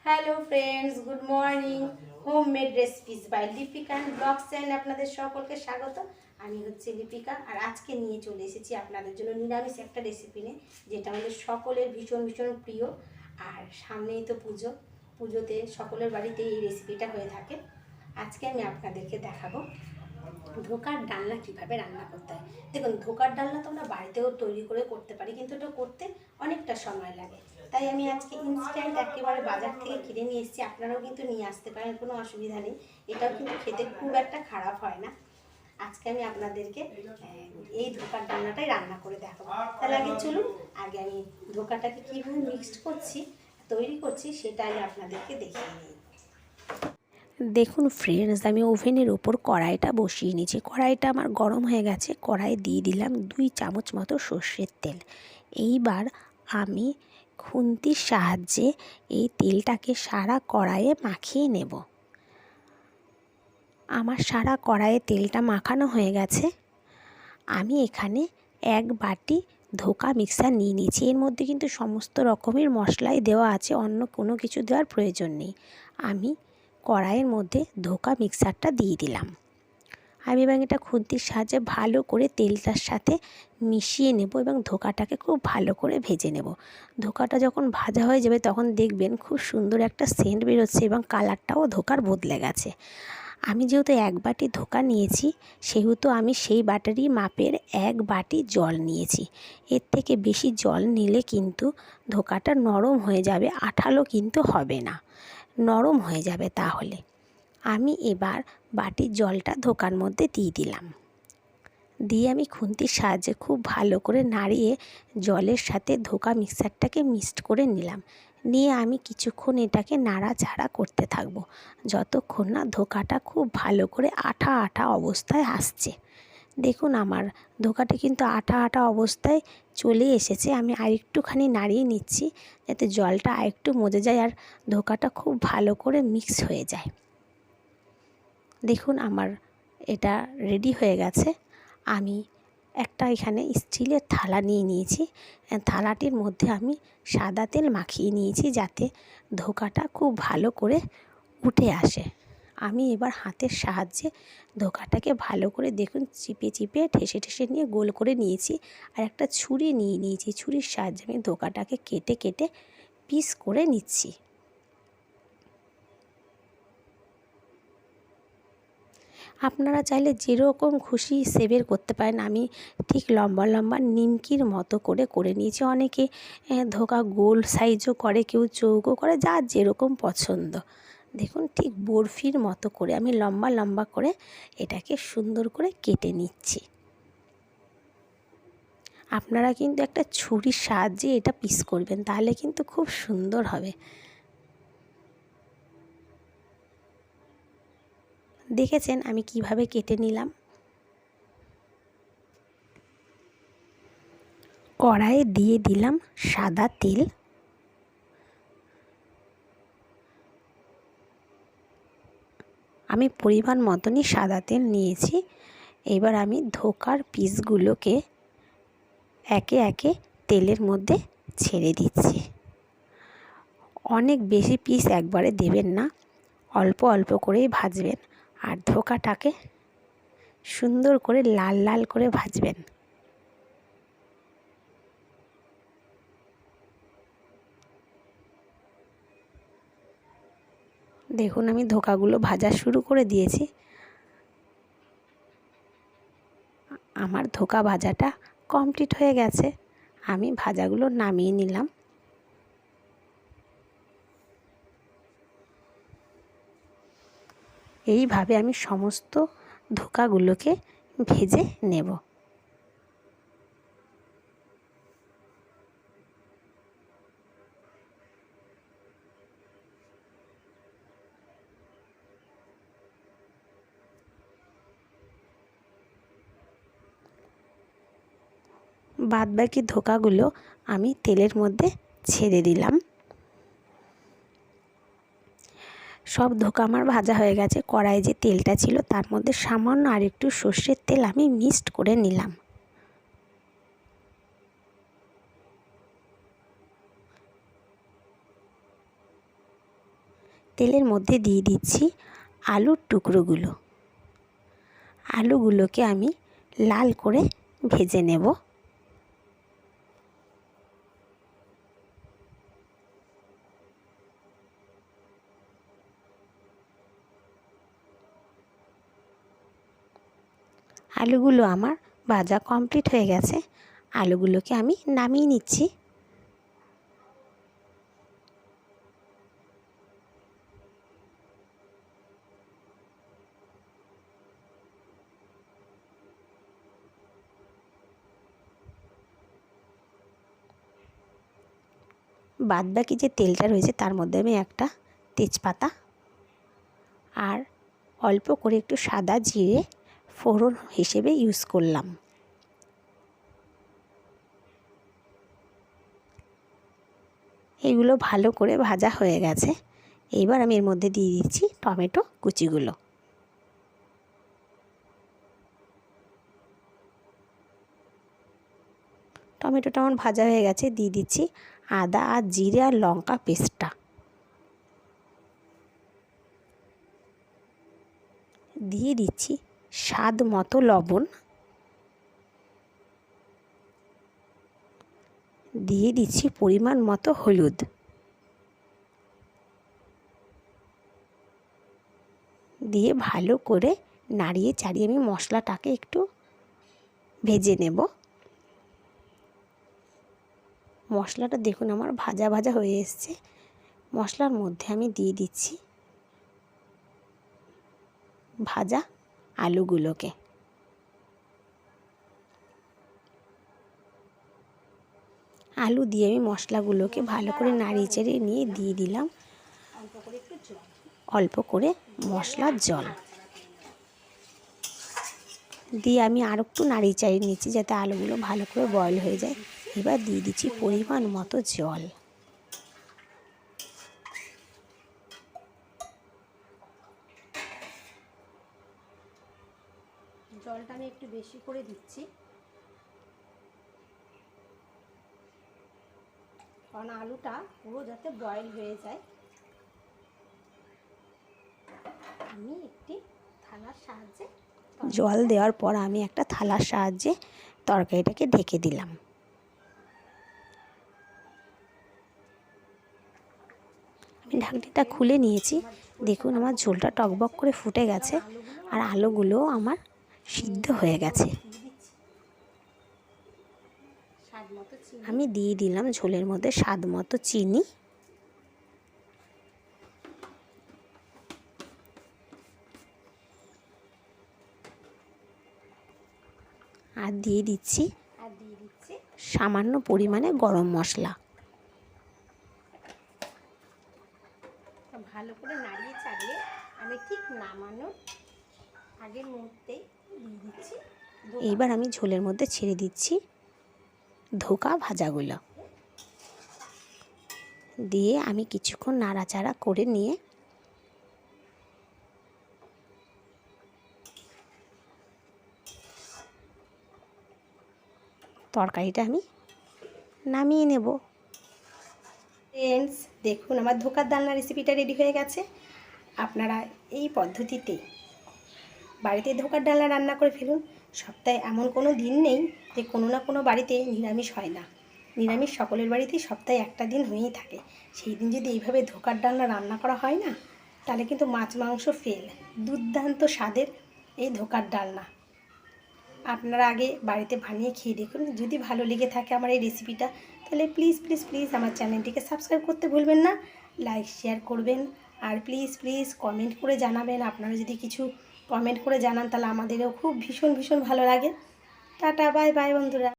Hello friends, good morning. Homemade recipes by Lipika and blogs চ্যানেলে আপনাদের সকলকে স্বাগত। আমি হচ্ছে লিপিকা, আর আজকে নিয়ে চলে এসেছি আপনাদের জন্য নিরামিষ একটা রেসিপি নিয়ে, যেটা আমাদের সকলের ভীষণ ভীষণ প্রিয়। আর সামনেই তো পুজো, পুজোতে সকলের বাড়িতে এই রেসিপিটা হয়ে থাকে। আজকে আমি আপনাদেরকে দেখাবো ধোকার ডালনা কীভাবে রান্না করতে হয়। দেখুন, ধোকার ডালনা তো আমরা বাড়িতেও তৈরি করে করতে পারি, কিন্তু এটা করতে অনেকটা সময় লাগে। তাই আমি আজকে ইনস্ট্যান্ট একেবারে বাজার থেকে কিনে নিয়ে এসেছি। আপনারাও কিন্তু নিয়ে আসতে পারেন, কোনো অসুবিধা নেই। এটাও কিন্তু খেতে খুব একটা খারাপ হয় না। আজকে আমি আপনাদেরকে এই ধোকার ডালনাটাই রান্না করে দেখাবো। তাহলে আগে চলুন, আগে আমি ধোকাটাকে কীভাবে মিক্সড করছি, তৈরি করছি, সেটা আমি আপনাদেরকে দেখিয়ে নিই। দেখুন ফ্রেন্ডস, আমি ওভেনের ওপর কড়াইটা বসিয়ে নিয়েছি। কড়াইটা আমার গরম হয়ে গেছে। কড়াই দিয়ে দিলাম 2 চামচ মতো সর্ষের তেল। এইবার আমি খুন্তির সাহায্যে এই তেলটাকে সারা কড়াইয়ে মাখিয়ে নেব। আমার সারা কড়াইয়ে তেলটা মাখানো হয়ে গেছে। আমি এখানে 1 বাটি ধোকা মিক্সার নিয়ে নিয়েছি। এর মধ্যে কিন্তু সমস্ত রকমের মশলাই দেওয়া আছে, অন্য কোনো কিছু দেওয়ার প্রয়োজন নেই। আমি কড়াইয়ের মধ্যে ধোকা মিক্সারটা দিয়ে দিলাম। আমি এবং এটা খুন্তির সাহায্যে ভালো করে তেলটার সাথে মিশিয়ে নেব এবং ধোকাটাকে খুব ভালো করে ভেজে নেব। ধোকাটা যখন ভাজা হয়ে যাবে তখন দেখবেন খুব সুন্দর একটা সেন্ট বেরোচ্ছে এবং কালারটাও ধোকার বদলে গেছে। আমি যেহেতু 1 বাটি ধোকা নিয়েছি, সেহেতু আমি সেই বাটিরই মাপের 1 বাটি জল নিয়েছি। এর থেকে বেশি জল নিলে কিন্তু ধোকাটা নরম হয়ে যাবে, আঠালো কিন্তু হবে না, নরম হয়ে যাবে তাহলে। আমি এবার বাটির জলটা ধোকার মধ্যে দিয়ে দিলাম। দিয়ে আমি খুন্তির সাহায্যে খুব ভালো করে নাড়িয়ে জলের সাথে ধোকা মিক্সারটাকে মিক্সড করে নিলাম। নিয়ে আমি কিছুক্ষণ এটাকে নাড়াচাড়া করতে থাকবো, যতক্ষণ না ধোকাটা খুব ভালো করে আঠা আঠা অবস্থায় আসছে। দেখুন, আমার ধোকাটা কিন্তু আঠা আঠা অবস্থায় চলে এসেছে। আমি আরেকটুখানি নাড়িয়ে নিচ্ছি, যাতে জলটা আরেকটু মজে যায় আর ধোকাটা খুব ভালো করে মিক্স হয়ে যায়। দেখুন, আমার এটা রেডি হয়ে গেছে। আমি একটা এখানে স্টিলের থালা নিয়ে নিয়েছি। থালাটির মধ্যে আমি সাদা তেল মাখিয়ে নিয়েছি, যাতে ধোকাটা খুব ভালো করে উঠে আসে। আমি এবার হাতের সাহায্যে ধোকাটাকে ভালো করে দেখুন চিপে চিপে ঠেসে ঠেসে নিয়ে গোল করে নিয়েছি। আর একটা ছুরি নিয়ে নিয়েছি, ছুরির সাহায্যে আমি ধোকাটাকে কেটে কেটে পিস করে নিচ্ছি। আপনারা চাইলে যেরকম খুশি শেপের করতে পারেন। আমি ঠিক লম্বা লম্বা নিমকির মতো করে নিয়েছি। অনেকে ধোকা গোল সাইজও করে, কেউ চৌকো করে, যার যেরকম পছন্দ। দেখুন, ঠিক বরফির মতো করে আমি লম্বা লম্বা করে এটাকে সুন্দর করে কেটে নিচ্ছি। আপনারা কিন্তু একটা ছুরির সাহায্যে এটা পিস করবেন, তাহলে কিন্তু খুব সুন্দর হবে। দেখেছেন আমি কিভাবে কেটে নিলাম। কড়াইয়ে দিয়ে দিলাম সাদা তেল। আমি পরিমাণ মতনই সাদা তেল নিয়েছি। এবার আমি ধোকার পিসগুলোকে একে একে তেলের মধ্যে ছেড়ে দিচ্ছি। অনেক বেশি পিস একবারে দেবেন না, অল্প অল্প করেই ভাজবেন। আর ধোকাটাকে সুন্দর করে লাল লাল করে ভাজবেন। দেখুন, আমি ধোকাগুলো ভাজা শুরু করে দিয়েছি। আমার ধোকা ভাজাটা কমপ্লিট হয়ে গেছে। আমি ভাজাগুলো নামিয়ে নিলাম। এইভাবে আমি সমস্ত ধোকাগুলোকে ভেজে নেব। বাদবাকি ধোকাগুলো আমি তেলের মধ্যে ছেড়ে দিলাম। সব ধোকা আমার ভাজা হয়ে গেছে। কড়াইয়ে যে তেলটা ছিল তার মধ্যে সামান্য আরেকটু সর্ষের তেল আমি মিক্সড করে নিলাম। তেলের মধ্যে দিয়ে দিচ্ছি আলুর টুকরোগুলো। আলুগুলোকে আমি লাল করে ভেজে নেব। আলুগুলো আমার ভাজা কমপ্লিট হয়ে গেছে। আলুগুলোকে আমি নামিয়ে নিচ্ছি। বাদবাকি যে তেলটা রয়েছে তার মধ্যে আমি একটা তেজপাতা আর অল্প করে একটু সাদা জিরে ফোড়ন হিসেবে ইউজ করলাম। এগুলো ভালো করে ভাজা হয়ে গেছে। এইবার আমি এর মধ্যে দিয়ে দিচ্ছি টমেটো কুচিগুলো। টমেটোটা আমার ভাজা হয়ে গেছে। দিয়ে দিচ্ছি আদা আর জিরে আর লঙ্কা পেস্টটা। দিয়ে দিচ্ছি স্বাদ মতো লবণ। দিয়ে দিচ্ছি পরিমাণ মতো হলুদ। দিয়ে ভালো করে নাড়িয়ে চাড়িয়ে আমি মশলাটাকে একটু ভেজে নেব। মশলাটা দেখুন আমার ভাজা ভাজা হয়ে এসছে। মশলার মধ্যে আমি দিয়ে দিচ্ছি ভাজা আলুগুলোকে। আলু দিয়ে আমি মশলাগুলোকে ভালো করে নাড়িয়ে চাড়িয়ে নিয়ে দিয়ে দিলাম অল্প করে মশলার জল। দিয়ে আমি আর একটু নাড়িয়ে চাড়িয়ে নিচ্ছি যাতে আলুগুলো ভালো করে বয়েল হয়ে যায়। এবার দিয়ে দিচ্ছি পরিমাণ মতো জল। জলটা আমি একটু বেশি করে দিচ্ছি, কারণ আলুটা পুরো যাতে বয়েল হয়ে যায়। আমি একটি থালার সাহায্যে জল দেওয়ার পর আমি একটা থালার সাহায্যে তরকারিটাকে ঢেকে দিলাম। আমি ঢাকনিটা খুলে নিয়েছি। দেখুন আমার ঝোলটা টকবক করে ফুটে গেছে আর আলুগুলোও আমার সিদ্ধ হয়ে গেছে। আমি দিয়ে দিলাম ঝোলের মধ্যে স্বাদ মতো চিনি। আর দিয়ে দিচ্ছি সামান্য পরিমাণে গরম মশলা। ভালো করে নাড়িয়ে চাড়িয়ে আমি ঠিক নামানোর আগের মুহূর্তেই দিয়ে দিচ্ছি। এইবার আমি ঝোলের মধ্যে ছেড়ে দিচ্ছি ধোকা ভাজাগুলো। দিয়ে আমি কিছুক্ষণ নাড়াচাড়া করে নিয়ে তরকারিটা আমি নামিয়ে নেব। ফ্রেন্ডস, দেখুন আমার ধোকার ডালনা রেসিপিটা রেডি হয়ে গেছে। আপনারা এই পদ্ধতিতে বাড়িতে ধোকার ডালনা রান্না করে ফেলুন। সপ্তাহে এমন কোনো দিন নেই যে কোনো না কোনো বাড়িতে নিরামিষ হয় না। নিরামিষ সকলের বাড়িতেই সপ্তাহে একটা দিন হয়েই থাকে। সেই দিন যদি এইভাবে ধোকার ডালনা রান্না করা হয় না, তাহলে কিন্তু মাছ মাংস ফেল। দুর্দান্ত স্বাদের এই ধোকার ডালনা আপনারা আগে বাড়িতে বানিয়ে খেয়ে দেখুন। যদি ভালো লেগে থাকে আমার এই রেসিপিটা, তাহলে প্লিজ প্লিজ প্লিজ আমার চ্যানেলটিকে সাবস্ক্রাইব করতে ভুলবেন না। লাইক শেয়ার করবেন আর প্লিজ প্লিজ কমেন্ট করে জানাবেন। আপনারা যদি কিছু কমেন্ট করে জানান তাহলে আমাদেরও খুব ভীষণ ভীষণ ভালো লাগে। টাটা, বাই বাই বন্ধুরা।